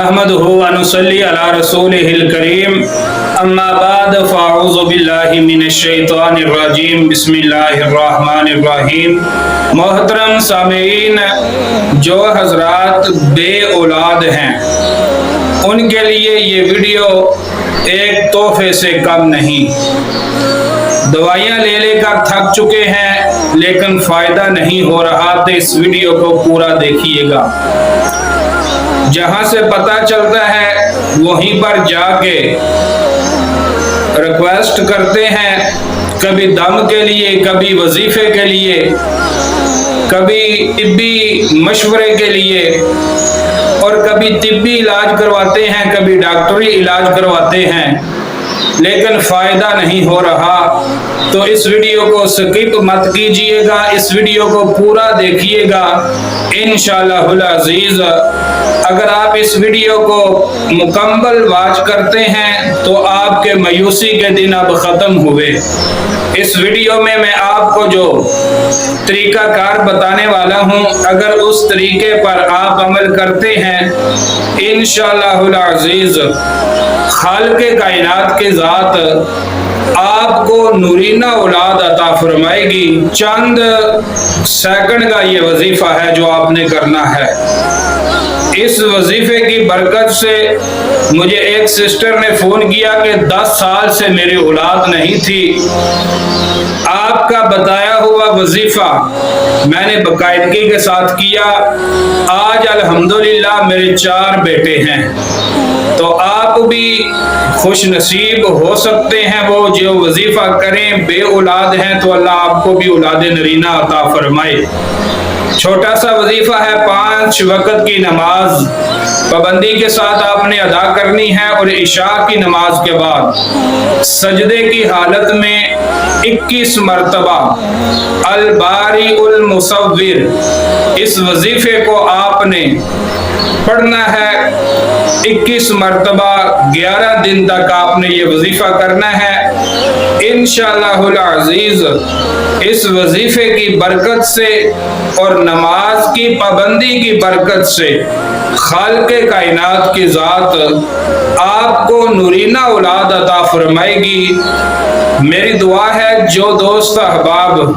अहमदुहु व नुसल्ली अला रसूलिहिल करीम अम्मा बाद फ़अऊज़ु बिल्लाहि मिनश शैतानिर रजीम बिस्मिल्लाहिर रहमानिर रहीम। मोहतरम सामीईन, जो हजरात बे औलाद हैं उनके लिए ये वीडियो एक तोहफे से कम नहीं। दवाइयाँ ले लेकर थक चुके हैं लेकिन फ़ायदा नहीं हो रहा, तो इस वीडियो को पूरा देखिएगा। जहाँ से पता चलता है वहीं पर जाके रिक्वेस्ट करते हैं, कभी दम के लिए, कभी वजीफे के लिए, कभी तिब्बी मशवरे के लिए, और कभी तिब्बी इलाज करवाते हैं, कभी डॉक्टरी इलाज करवाते हैं, लेकिन फ़ायदा नहीं हो रहा। तो इस वीडियो को स्किप मत कीजिएगा, इस वीडियो को पूरा देखिएगा। इंशाअल्लाहुल अज़ीज़ अगर आप इस वीडियो को मुकम्मल वॉच करते हैं तो आपके मायूसी के दिन अब ख़त्म हुए। इस वीडियो में मैं आपको जो तरीक़ाकार बताने वाला हूँ, अगर उस तरीके पर आप अमल करते हैं इंशाअल्लाहुल अज़ीज़ खालिक़े कायनात की ज़ात आपको नूरीना औलाद अता फरमाएगी। चंद सेकंड का ये वजीफा है जो आपने करना है। इस वजीफे की बरकत से मुझे एक सिस्टर ने फोन किया कि 10 साल से मेरी औलाद नहीं थी। आपका बताया हुआ वजीफा मैंने बाकायदगी के साथ किया। आज अल्हम्दुलिल्लाह मेरे 4 बेटे हैं। तो आप भी खुश नसीब हो सकते हैं, वो जो वजीफा करें बे औलाद हैं तो अल्लाह आपको भी औलाद नरीना अता फरमाए। छोटा सा वजीफा है, 5 वक्त की नमाज पाबंदी के साथ आपने अदा करनी है, और इशा की नमाज के बाद सजदे की हालत में 21 मरतबा अल बारी उल मुसव्विर इस वजीफे को आपने पढ़ना है। 21 मरतबा 11 दिन तक आपने ये वजीफा करना है। इंशाअल्लाहुल अज़ीज़ इस वजीफे की बरकत से और नमाज की पाबंदी की बरकत से खालिक़े कायनात की ज़ात आपको नूरीना औलाद अता फरमाएगी। मेरी दुआ है जो दोस्त अहबाब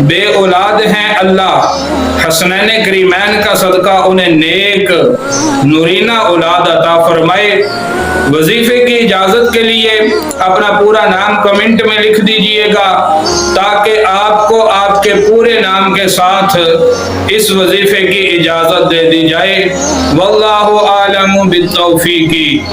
बे औलाद हैं, अल्लाह हसनैन करीमैन का सदका उन्हें नेक नूरीना औलाद अता फरमाए। वजीफे की इजाज़त के लिए अपना पूरा नाम कमेंट में लिख दीजिएगा ताकि आपको आपके पूरे नाम के साथ इस वजीफे की इजाज़त दे दी जाए। वल्लाहु आलमु बित्तौफीकी।